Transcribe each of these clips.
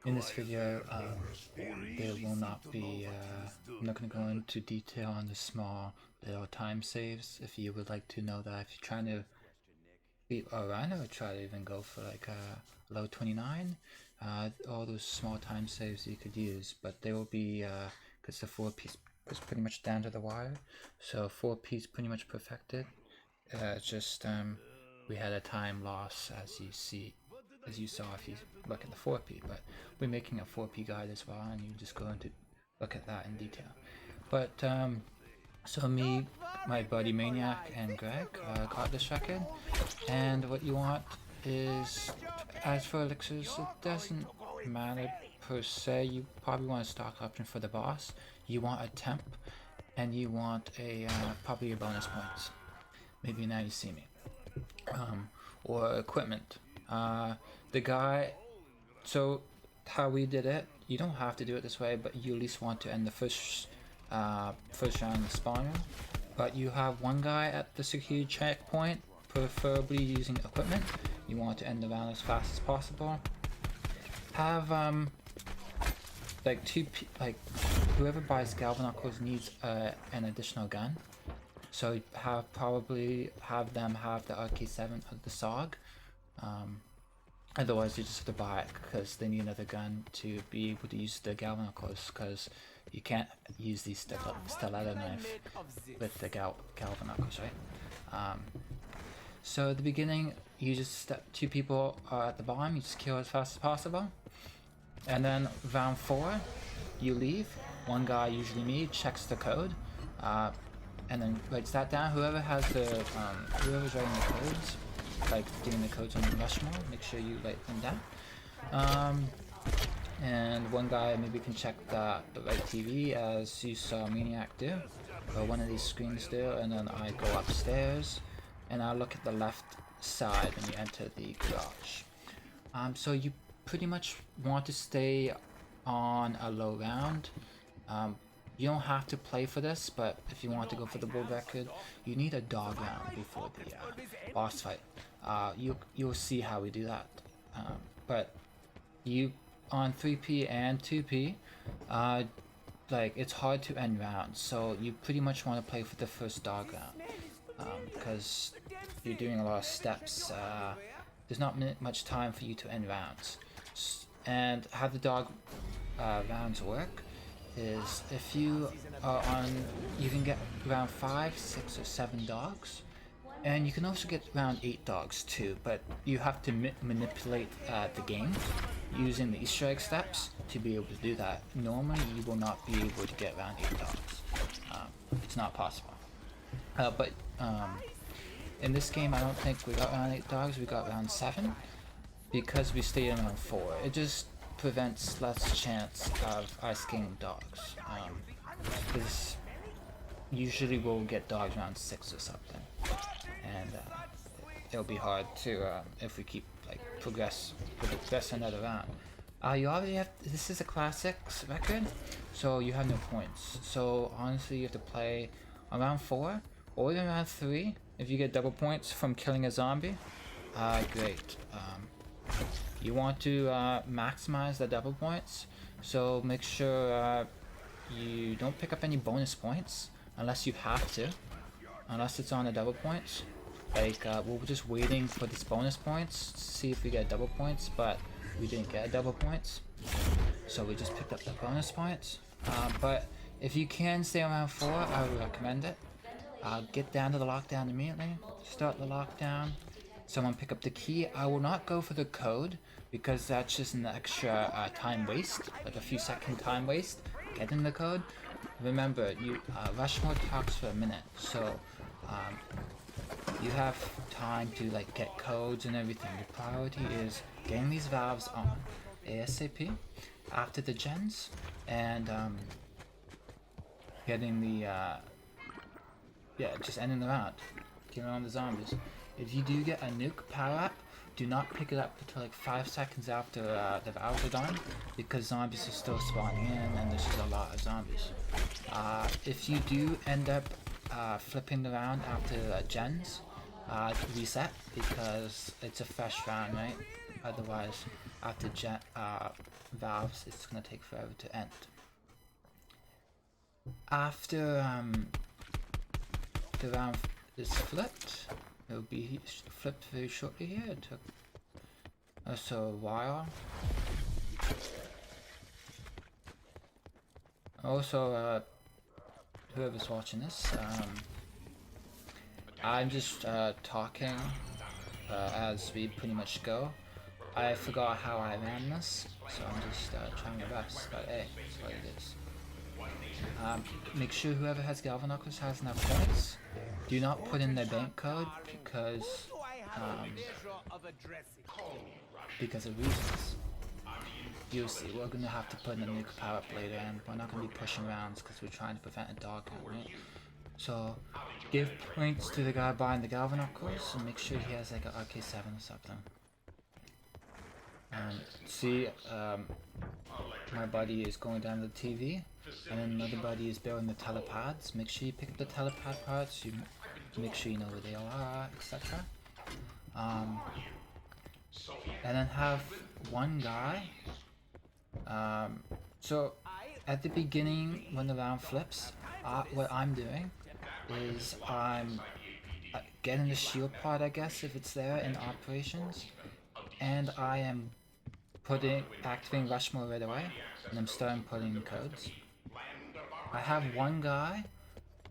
In this video, there will not be, I'm not going to go into detail on the small little time saves. If you would like to know that, if you're trying to beat a run or try to even go for like a low 29, all those small time saves you could use, but they will be, because the 4-piece is pretty much down to the wire, so 4-piece pretty much perfected. Just we had a time loss as you saw if you look at the 4P, but we're making a 4P guide as well, and you just go into look at that in detail. But so me, my buddy Maniac, and Greg got this record, and what you want is, as for elixirs, it doesn't matter per se. You probably want a stock option for the boss. You want a temp, and you want a probably your bonus points. Maybe now you see me. Or equipment. The guy, so how we did it, you don't have to do it this way, but you at least want to end the first round in the spawner. But you have one guy at the security checkpoint, preferably using equipment. You want to end the round as fast as possible. Have whoever buys Galvanocles needs an additional gun. So probably have them have the RK7 or the SOG. Otherwise you just have to buy it because they need another gun to be able to use the Galvanocles, because you can't use these stiletto knife with the Galvanocles, right? So at the beginning, you just two people are at the bottom, you just kill as fast as possible. And then round 4, you leave. One guy, usually me, checks the code. And then writes that down. Whoever has the, whoever's writing the codes, like doing the codes on Rushmore, make sure you write them down. And one guy maybe can check the right TV, as you saw Maniac do, or one of these screens do, and then I go upstairs, and I look at the left side when you enter the garage. So you pretty much want to stay on a low round. You don't have to play for this, but if you want to go for the world record, you need a dog round before the boss fight. You'll see how we do that. But you on 3P and 2P, like it's hard to end rounds, so you pretty much want to play for the first dog round, because you're doing a lot of steps. There's not much time for you to end rounds, and how the dog rounds work is if you are on, you can get around 5, 6, or 7 dogs, and you can also get around 8 dogs too, but you have to manipulate the game using the Easter egg steps to be able to do that. Normally you will not be able to get around 8 dogs. It's not possible. But in this game I don't think we got around 8 dogs, we got around 7, because we stayed around 4. It just prevents less chance of ice king dogs, because usually we'll get dogs around 6 or something, and it'll be hard to if we keep like progress another round. You already have, this is a classics record, so you have no points, so honestly you have to play around 4 or even around 3. If you get double points from killing a zombie, great. You want to maximize the double points, so make sure you don't pick up any bonus points unless you have to, unless it's on the double points. Like we're just waiting for these bonus points to see if we get double points, but we didn't get double points, so we just picked up the bonus points. But if you can stay around 4, I would recommend it. Get down to the lockdown immediately, start the lockdown. Someone pick up the key. I will not go for the code, because that's just an extra time waste, like a few second time waste getting the code. Remember, you Rushmore talks for a minute, so you have time to like get codes and everything. The priority is getting these valves on ASAP after the gens, and getting the just ending the round, killing on the zombies. If you do get a nuke power-up, do not pick it up until like 5 seconds after the valves are done, because zombies are still spawning in and there's just a lot of zombies. If you do end up flipping the round after gens, reset, because it's a fresh round, right? otherwise after valves it's gonna take forever to end. After the round is flipped, it will be flipped very shortly here. It took also a while. Also, whoever's watching this, I'm just talking as we pretty much go. I forgot how I ran this, so I'm just trying my best, but hey, that's what it is. Make sure whoever has Galvanocles has enough points. Do not put in their bank code because of reasons. You'll see, we're gonna have to put in a nuke power up later, and we're not gonna be pushing rounds because we're trying to prevent a dog hunt, right? So give points to the guy buying the Galvanocles and make sure he has like an RK7 or something. See, my buddy is going down to the TV, and then another buddy is building the telepads. Make sure you pick up the telepad parts, you make sure you know where they all are, etc. And then have one guy. So at the beginning, when the round flips, what I'm doing is I'm getting the shield pod, I guess, if it's there in operations, and I am activating rush mode right away, and I'm starting putting codes. I have one guy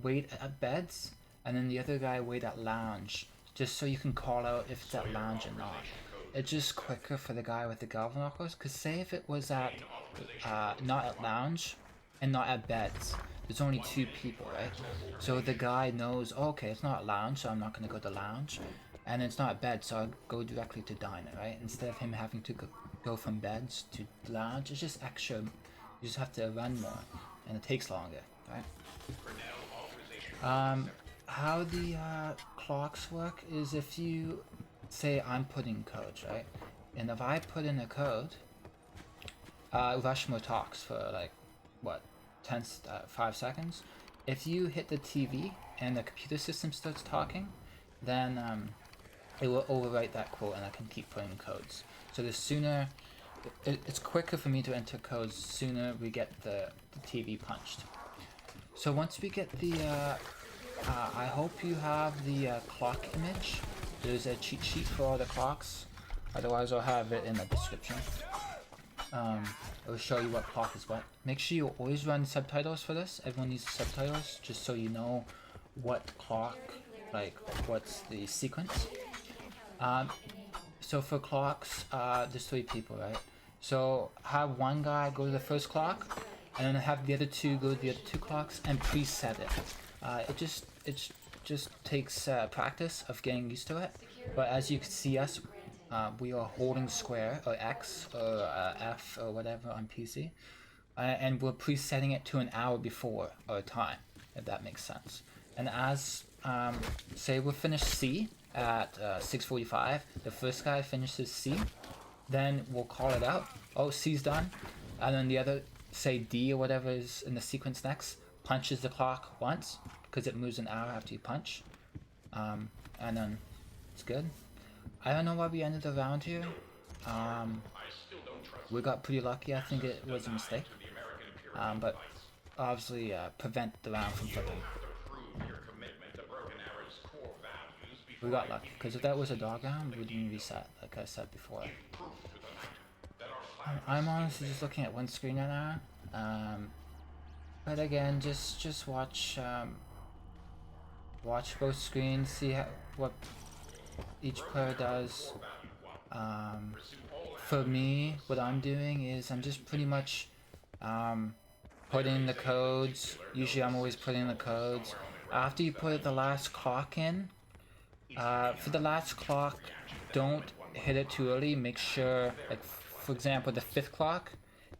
wait at beds, and then the other guy wait at lounge, just so you can call out if it's at lounge or not. It's just quicker for the guy with the Galvanocles, because say if it was at not at lounge and not at beds, there's only 2 people, right? So the guy knows, oh, okay, it's not at lounge, so I'm not going to go to lounge, and it's not at bed, so I'll go directly to diner, right? Instead of him having to go from beds to lounge, it's just extra. You just have to run more, and it takes longer, right? How the clocks work is if you say I'm putting codes, right? And if I put in a code, Rushmore talks for like, what, 5 seconds. If you hit the TV and the computer system starts talking, then it will overwrite that quote and I can keep putting codes. So the sooner, it's quicker for me to enter codes, sooner we get the TV punched. So once we get the, I hope you have the clock image. There's a cheat sheet for all the clocks, otherwise I'll have it in the description. It will show you what clock is what. Make sure you always run subtitles for this. Everyone needs subtitles just so you know what clock, like what's the sequence. So for clocks, there's 3 people, right? So have one guy go to the first clock, and then have the other 2 go to the other 2 clocks and preset it. It just takes practice of getting used to it. But as you can see us, we are holding square or X or F or whatever on PC, and we're presetting it to an hour before our time, if that makes sense. And as say we finish C at 6:45, the first guy finishes C, then we'll call it out. Oh, C's done, and then the other, say D or whatever is in the sequence next, punches the clock once because it moves an hour after you punch, and then it's good. I don't know why we ended the round here. We got pretty lucky. I think it was a mistake, but obviously prevent the round from flipping. We got lucky, because if that was a dog round, we didn't reset, like I said before. I'm honestly just looking at one screen right now. But again, just watch both screens, see what each player does. For me, what I'm doing is I'm just pretty much putting in the codes. Usually I'm always putting in the codes. After you put the last clock in, for the last clock, don't hit it too early. Make sure, like for example, the 5th clock,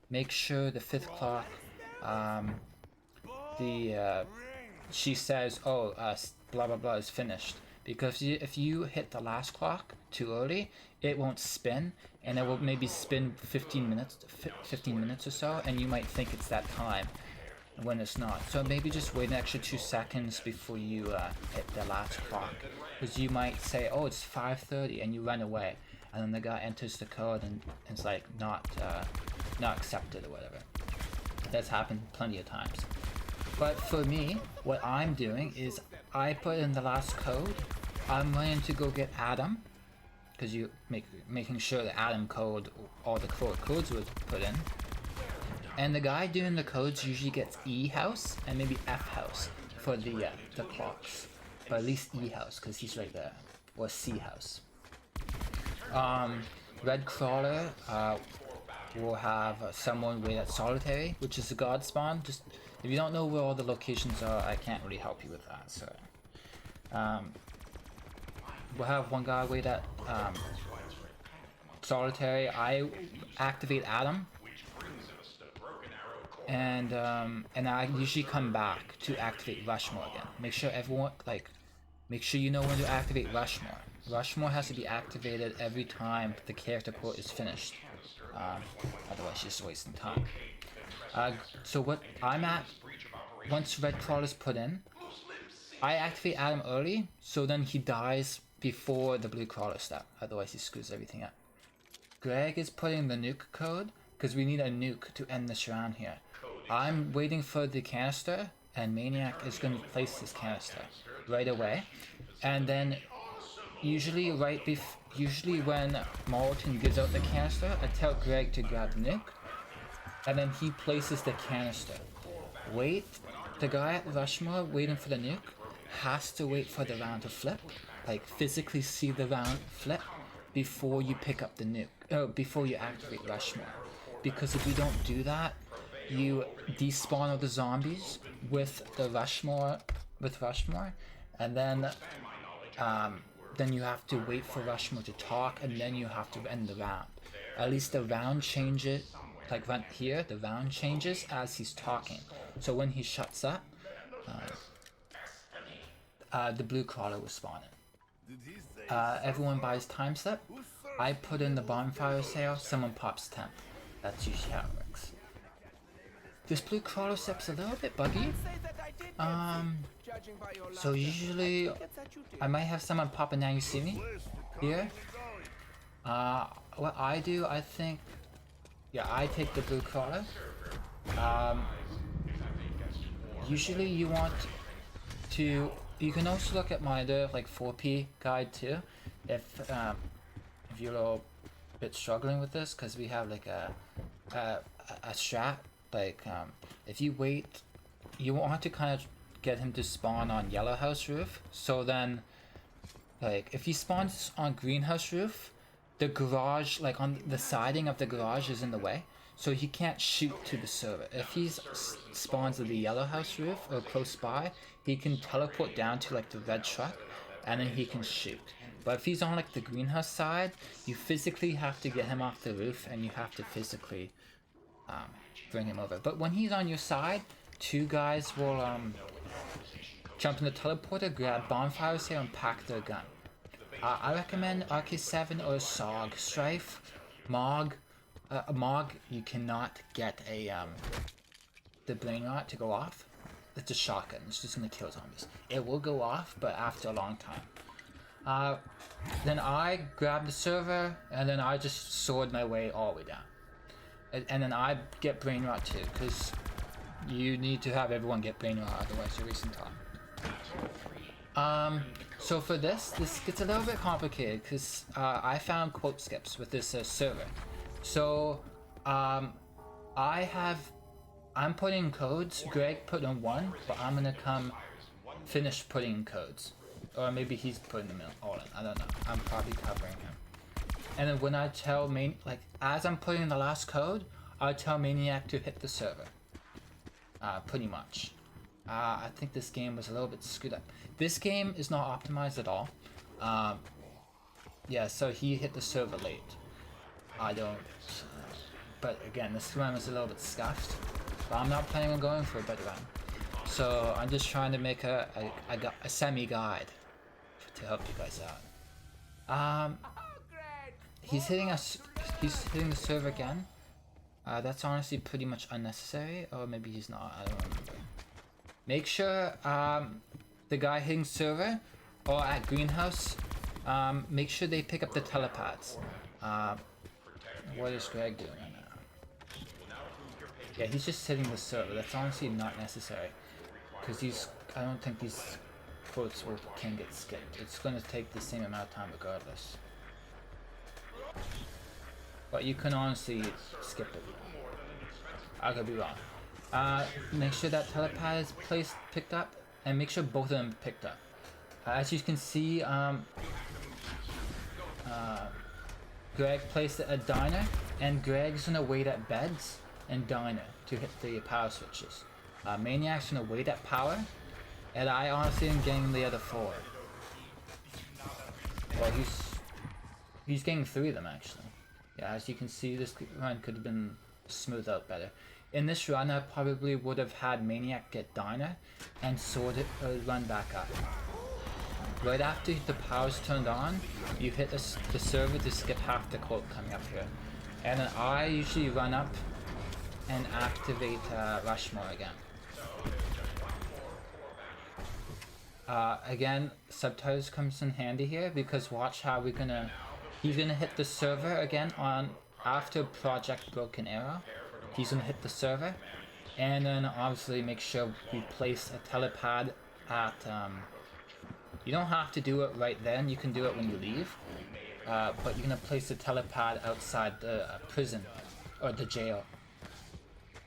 make sure the 5th clock, she says, oh, blah blah blah is finished. Because if you hit the last clock too early, it won't spin, and it will maybe spin 15 minutes or so, and you might think it's that time when it's not. So maybe just wait an extra 2 seconds before you hit the last clock, because you might say, oh, it's 5:30, and you run away, and then the guy enters the code and it's like not accepted or whatever. That's happened plenty of times. But for me, what I'm doing is I put in the last code. I'm going to go get Adam, because you making sure the Adam code, all the codes were put in. And the guy doing the codes usually gets E house and maybe F house for the clocks, but at least E house because he's right there, or C house. Red crawler will have someone wait at solitary, which is a god spawn. Just if you don't know where all the locations are, I can't really help you with that. So we'll have one guy wait at solitary. I activate Adam, and I usually come back to activate Rushmore again. Make sure everyone make sure you know when to activate Rushmore. Rushmore has to be activated every time the character quote is finished. Otherwise, you're just wasting time. So what I'm at, once Red Crawler is put in, I activate Adam early, so then he dies before the Blue Crawler step. Otherwise, he screws everything up. Greg is putting the nuke code, because we need a nuke to end this round here. I'm waiting for the canister, and Maniac is going to place this canister right away. And then usually when Marlton gives out the canister, I tell Greg to grab the nuke, and then he places the canister. Wait, the guy at Rushmore waiting for the nuke has to wait for the round to flip, like physically see the round flip before you pick up the nuke, before you activate Rushmore. Because if you don't do that, you despawn all the zombies with the Rushmore, and then you have to wait for Rushmore to talk, and then you have to end the round. At least the round changes, like right here, the round changes as he's talking. So when he shuts up, the Blue Crawler will spawn in. Everyone buys time slip. I put in the bonfire sale, someone pops temp. That's usually how it works. This Blue Crawler step's a little bit buggy. So usually I might have someone pop in Now You See Me here. What I do, I think, yeah, I take the Blue Crawler. Usually you want to, you can also look at my other like 4P guide too, if you're a little bit struggling with this, because we have like a strat, like if you wait, you want to kind of get him to spawn on yellow house roof. So then, like if he spawns on greenhouse roof, the garage, like on the siding of the garage is in the way, so he can't shoot to the server. If he spawns at the yellow house roof or close by, he can teleport down to like the red truck, and then he can shoot. But if he's on like the greenhouse side, you physically have to get him off the roof, and you have to physically bring him over. But when he's on your side, two guys will jump in the teleporter, grab bonfire sale, and pack their gun. I recommend RK7 or SOG. Strife, Mog, Mog, you cannot get the brain rot to go off. It's a shotgun. It's just gonna kill zombies. It will go off, but after a long time. Then I grab the server, and then I just sword my way all the way down. And then I get brain rot too, because you need to have everyone get brain rot, otherwise you're wasting time. So for this gets a little bit complicated, because I found quote skips with this server. So I'm putting codes. Greg put in one, but I'm gonna come finish putting codes. Or maybe he's putting them all in. I don't know. I'm probably covering him. And then when I tell as I'm putting in the last code, I tell Maniac to hit the server. Pretty much. I think this game was a little bit screwed up. This game is not optimized at all. Yeah, so he hit the server late. I don't. But again, this run was a little bit scuffed. But I'm not planning on going for a better run. So I'm just trying to make a semi-guide to help you guys out. He's hitting the server again. That's honestly pretty much unnecessary, or maybe he's not, I don't remember. Make sure the guy hitting server or at greenhouse, make sure they pick up the telepads. What is Greg doing right now? Yeah, he's just hitting the server. That's honestly not necessary, because I don't think these quotes can get skipped. It's going to take the same amount of time regardless. But you can honestly skip it. I could be wrong. Make sure that telepad is picked up, and make sure both of them picked up. As you can see, Greg placed a diner, and Greg's gonna wait at beds and diner to hit the power switches. Maniac's gonna wait at power, and I honestly am getting the other 4. Well, he's getting 3 of them actually. Yeah, as you can see, this run could have been smoothed out better. In this run, I probably would have had Maniac get diner and Sword run back up. Right after the power's turned on, you hit the server to skip half the quote coming up here. And then I usually run up and activate Rushmore again. Again, subtitles comes in handy here, because watch how he's gonna hit the server again on after Project Broken Arrow. He's gonna hit the server, and then obviously make sure we place a telepad at, you don't have to do it right then, you can do it when you leave, but you're gonna place a telepad outside the prison, or the jail.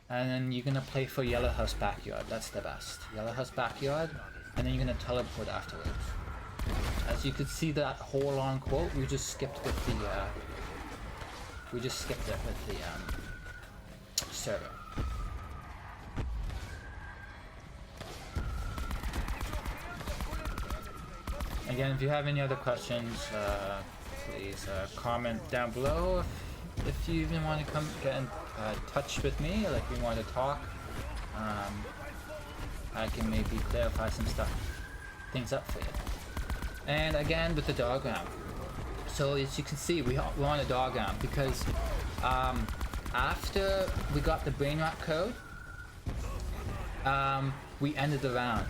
And then you're gonna play for Yellow House Backyard, that's the best. Yellow House Backyard, and then you're gonna teleport afterwards. As you could see, that whole long quote, we just skipped it with the server. Again, if you have any other questions, please comment down below. If you even want to come get in touch with me, like you want to talk, I can maybe clarify some things up for you. And again, with the diagram. So as you can see, we're on a diagram because after we got the brain rot code, we ended the round.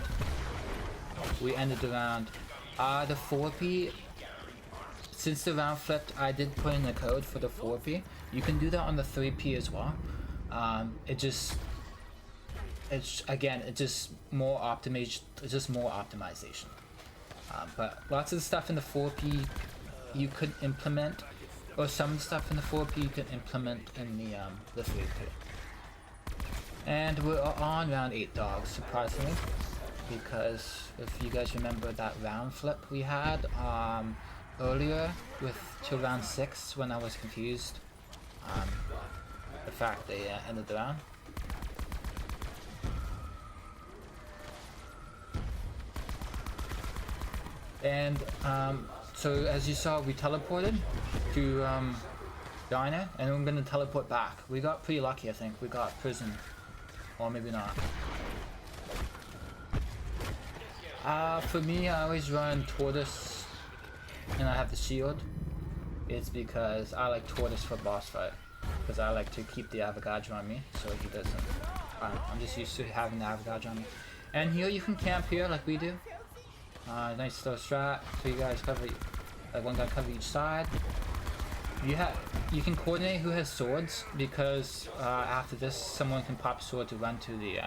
The 4P, since the round flipped, I did put in the code for the 4P. You can do that on the 3P as well. It's just more optimization. But lots of the stuff in the 4P you could implement, or some of the stuff in the 4P you could implement in the 3P. And we're on round 8 dogs, surprisingly, because if you guys remember that round flip we had earlier till round 6 when I was confused, the fact they ended the round. And so as you saw, we teleported to Diner, and I'm gonna teleport back. We got pretty lucky, I think. We got prison, or maybe not. For me, I always run Tortoise, and I have the shield. It's because I like Tortoise for boss fight, because I like to keep the Avogadro on me, so he doesn't. I'm just used to having the Avogadro on me. And here you can camp here like we do. Nice little strat. So you guys cover, one guy cover each side. You can coordinate who has swords, because after this, someone can pop sword to run to the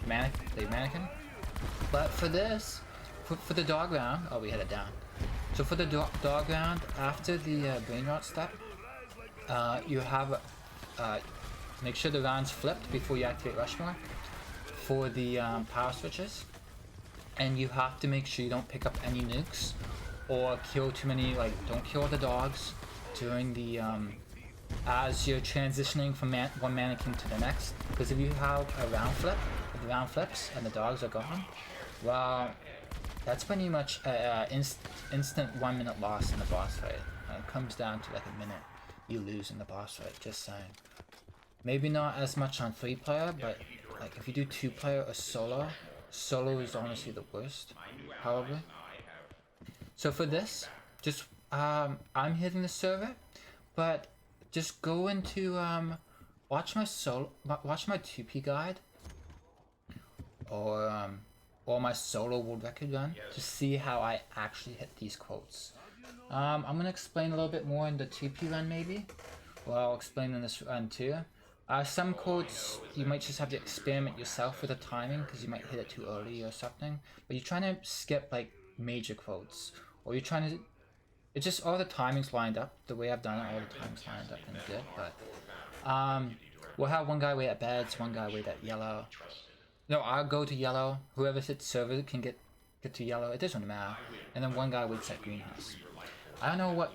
mannequin. But for this, for the dog round, oh, we had it down. So for the dog round, after the brain rot step, you have make sure the round's flipped before you activate Rushmore for the power switches. And you have to make sure you don't pick up any nukes or kill too many, don't kill the dogs during the as you're transitioning from one mannequin to the next, because if you have a round flip, if the round flips and the dogs are gone, well, that's pretty much instant 1 minute loss in the boss fight. It comes down to like a minute you lose in the boss fight, just saying. Maybe not as much on 3-player, but like if you do 2-player or solo is honestly the worst, probably. So for this, just I'm hitting the server, but just go into watch my 2P guide or my solo world record run to see how I actually hit these quotes. I'm gonna explain a little bit more in the 2P run maybe. Well, I'll explain in this run too. Some quotes you might just have to experiment yourself with the timing because you might hit it too early or something. But you're trying to skip like major quotes, or you're trying to. It's just all the timings lined up. The way I've done it, all the timings lined up and good. But we'll have one guy wait at beds, one guy wait at yellow. No, I'll go to yellow. Whoever hits server can get to yellow. It doesn't matter. And then one guy waits at greenhouse. I don't know what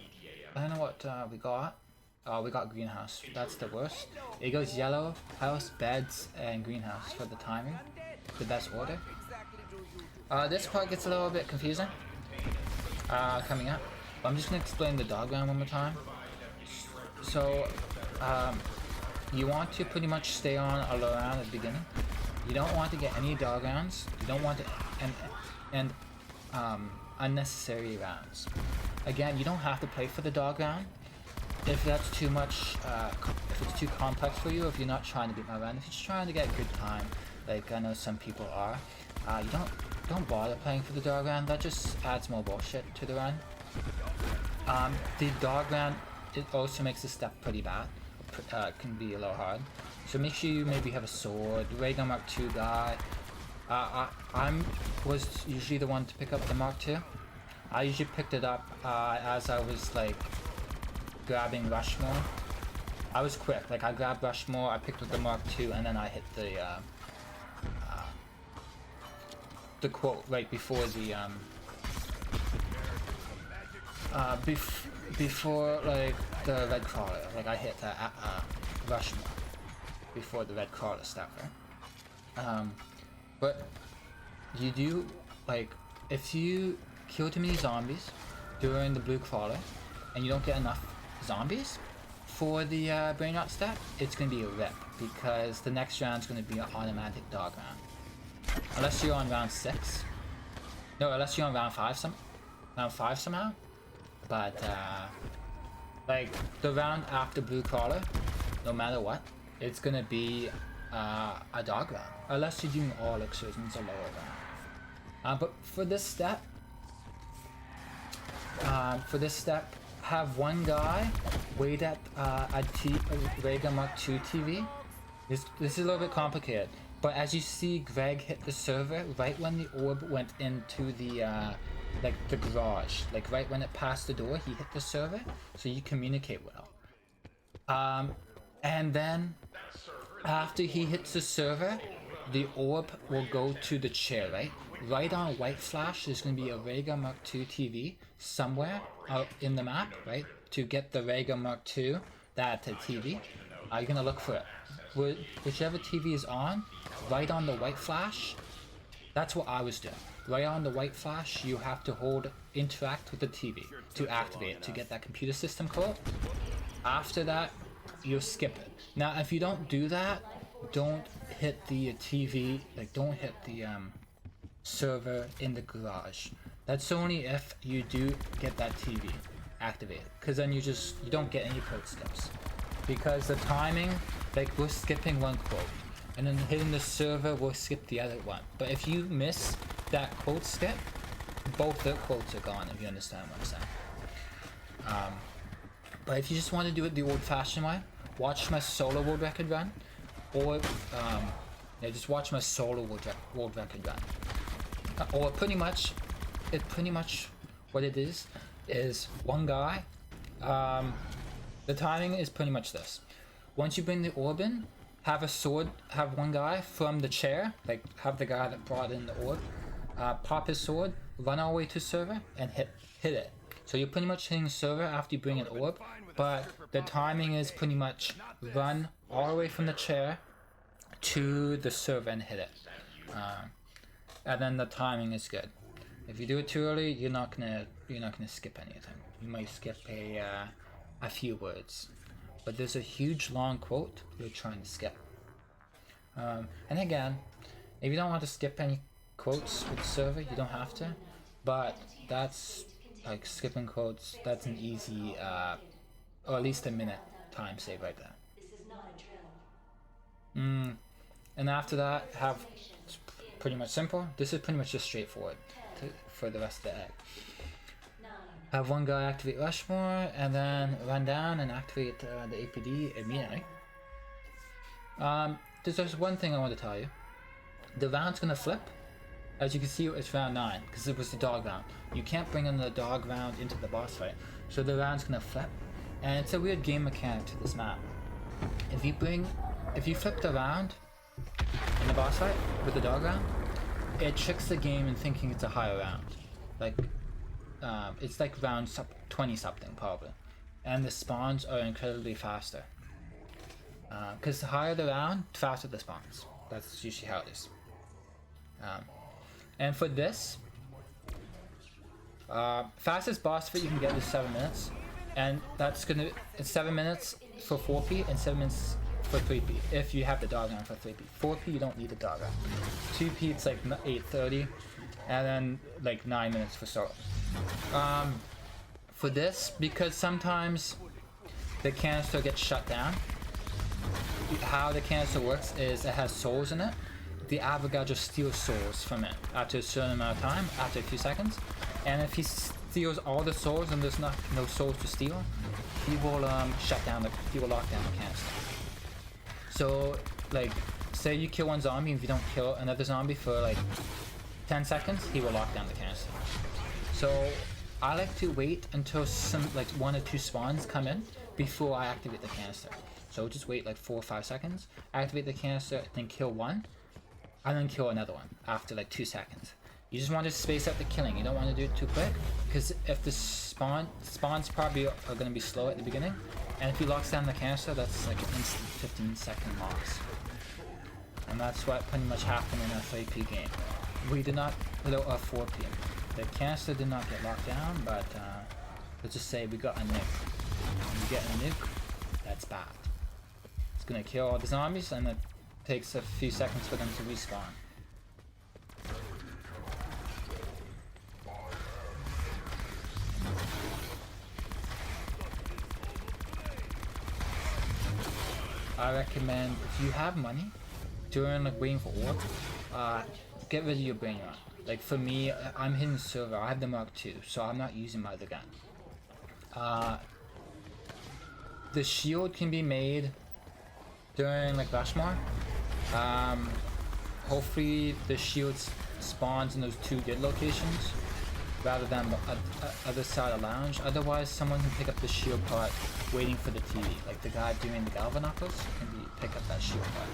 we got. Oh, we got greenhouse. That's the worst. It goes yellow, house, beds, and greenhouse for the timing. The best order. This part gets a little bit confusing. Coming up. But I'm just gonna explain the dog round one more time. So, you want to pretty much stay on a low round at the beginning. You don't want to get any dog rounds. You don't want to and unnecessary rounds. Again, you don't have to play for the dog round. If that's too much, if it's too complex for you, if you're not trying to beat my round, if you're just trying to get a good time, like I know some people are, you don't bother playing for the dog round. That just adds more bullshit to the run. The dog round, it also makes the step pretty bad. Can be a little hard. So make sure you maybe have a sword. Raygun Mark II guy. Was usually the one to pick up the Mark II. I usually picked it up as I was like grabbing Rushmore. I was quick. Like I grabbed Rushmore, I picked up the Mark II, and then I hit the quote right before the before like the red crawler. Like I hit the Rushmore before the red crawler stuff, right? But you do like if you kill too many zombies during the blue crawler and you don't get enough zombies for the brain rot step, it's gonna be a rip because the next round's gonna be an automatic dog round. Unless you're on round 6. No, unless you're on round 5 somehow. But like the round after blue crawler, no matter what, it's gonna be a dog round. Unless you're doing all elixirs and it's a lower round. But for this step, have one guy wait at a Raygun Mark II TV. This is a little bit complicated, but as you see, Greg hit the server right when the orb went into the like the garage, like right when it passed the door, he hit the server, so you communicate well. And then after he hits the server, the orb will go to the chair, right? Right on white flash, there's going to be a Raygun Mark II TV somewhere out in the map, right? To get the Raygun Mark II, that TV, you're going to look for it. Whichever TV is on, right on the white flash, that's what I was doing. Right on the white flash, you have to interact with the TV to activate it, to get that computer system code. After that, you'll skip it. Now, if you don't do that, don't hit the TV, like don't hit the server in the garage. That's only if you do get that TV activated, because then you don't get any quote skips. Because the timing, like we're skipping one quote, and then hitting the server will skip the other one. But if you miss that quote skip, both the quotes are gone, if you understand what I'm saying. But if you just want to do it the old-fashioned way, watch my solo world record run, or just watch my solo world record run. Or pretty much what it is one guy. The timing is pretty much this. Once you bring the orb in, have one guy from the chair, like have the guy that brought in the orb, pop his sword, run all the way to server, and hit it. So you're pretty much hitting server after you bring an orb, but the timing is pretty much run all the way from the chair to the server and hit it. And then the timing is good. If you do it too early, you're not gonna skip anything. You might skip a few words, but there's a huge long quote you're trying to skip. And again, if you don't want to skip any quotes with the server, you don't have to. But that's like skipping quotes. That's an easy, or at least a minute time save right there. And after that, it's pretty much simple. This is pretty much just straightforward for the rest of the egg. Have one guy activate Rushmore, and then run down and activate the APD immediately. There's just one thing I want to tell you. The round's gonna flip. As you can see, it's round 9, because it was the dog round. You can't bring in the dog round into the boss fight. So the round's gonna flip. And it's a weird game mechanic to this map. If you flip the round in the boss fight with the dog round, it tricks the game in thinking it's a higher round. Like, it's like round 20 something probably. And the spawns are incredibly faster. Because the higher the round, faster the spawns. That's usually how it is. And for this, fastest boss fight you can get is 7 minutes. And it's 7 minutes for 4P and 7 minutes for 3P, if you have the dog round for 3P. 4P, you don't need the dog round. 2P, it's like 8:30, and then like 9 minutes for solo. For this, because sometimes the canister gets shut down, how the canister works is it has souls in it. The Avogadro steals souls from it after a certain amount of time, after a few seconds, and if he steals all the souls and there's no souls to steal, he will he will lock down the canister. So, like, say you kill one zombie, and if you don't kill another zombie for like 10 seconds, he will lock down the canister. So, I like to wait until some, like, 1 or 2 spawns come in before I activate the canister. So just wait like 4 or 5 seconds, activate the canister, then kill one, and then kill another one after like 2 seconds. You just want to space out the killing. You don't want to do it too quick, because if the spawns probably are going to be slow at the beginning, and if he locks down the canister, that's like an instant 15-second loss. And that's what pretty much happened in a 3P game. We did not, a 4P. The canister did not get locked down, but let's just say we got a nuke. When you get a nuke, that's bad. It's gonna kill all the zombies, and it takes a few seconds for them to respawn. I recommend, if you have money during like waiting for orb, get rid of your brain rot. Like for me, I'm hitting the server. I have the Mark II, so I'm not using my other gun. The shield can be made during like Rushmore. Hopefully the shield spawns in those 2 good locations rather than the other side of lounge. Otherwise, someone can pick up the shield part waiting for the TV. Like the guy doing the Galvanakos can pick up that shield part.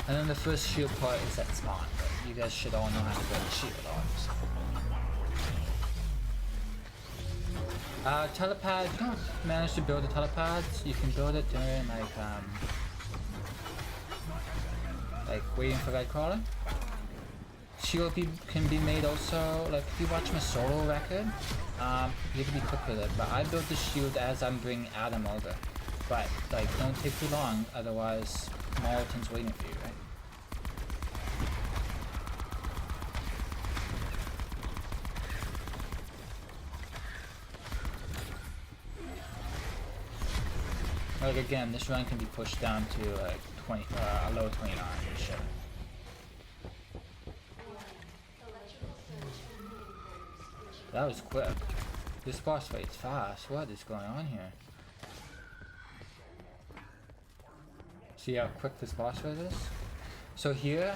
And then the first shield part is at spawn. But you guys should all know how to build a shield, obviously. Telepad, if you don't manage to build the telepads, you can build it during like waiting for guy crawling. Shield can be made also, like if you watch my solo record, you can be quick with it, but I built the shield as I'm bringing Adam over. But like don't take too long, otherwise Moloton's waiting for you, right? Like again, this run can be pushed down to like 20, a low 29 and shit. That was quick. This boss fight's fast. What is going on here? See how quick this boss fight is? So here,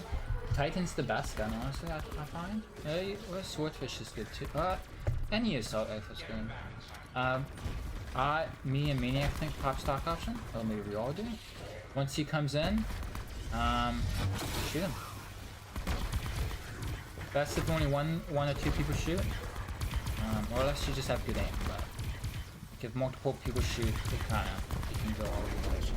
Titan's the best gun, honestly, I find. Well, Swordfish is good too. Any assault rifle's good. Me and Maniac think top stock option. Well, maybe we all do. Once he comes in, shoot him. That's if only one or 2 people shoot. Or unless you just have good aim, but if multiple people shoot, you can go all over the place.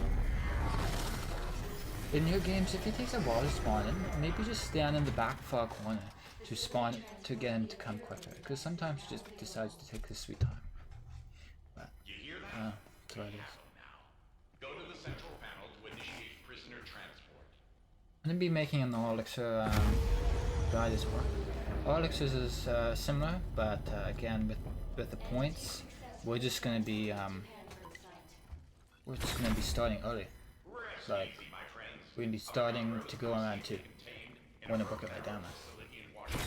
In your games, if he takes a while to spawn in, maybe just stand in the back far corner to spawn to get him to come quicker, because sometimes he just decides to take his sweet time. But, that's what it is. Go to the central panel to initiate prisoner transport. I'm going to be making an Elixir guide as well. Elixir is similar, but again with the points, we're just going to be starting early. Like we're going to be starting to go around 2. I'm going to book it right down there.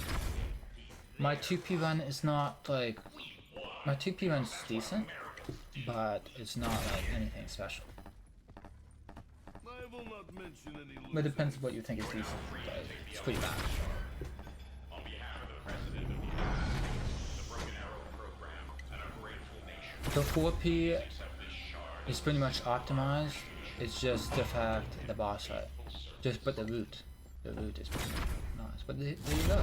My 2P run is not like My 2P run's decent, but it's not like anything special. But it depends on what you think is decent, but it's pretty bad. On behalf of the President of the United States, the Broken Arrow Program, and a grateful nation, The 4P accept this shard. is pretty much optimized. It's just the fact the boss fight. But the root is pretty nice. But there you go.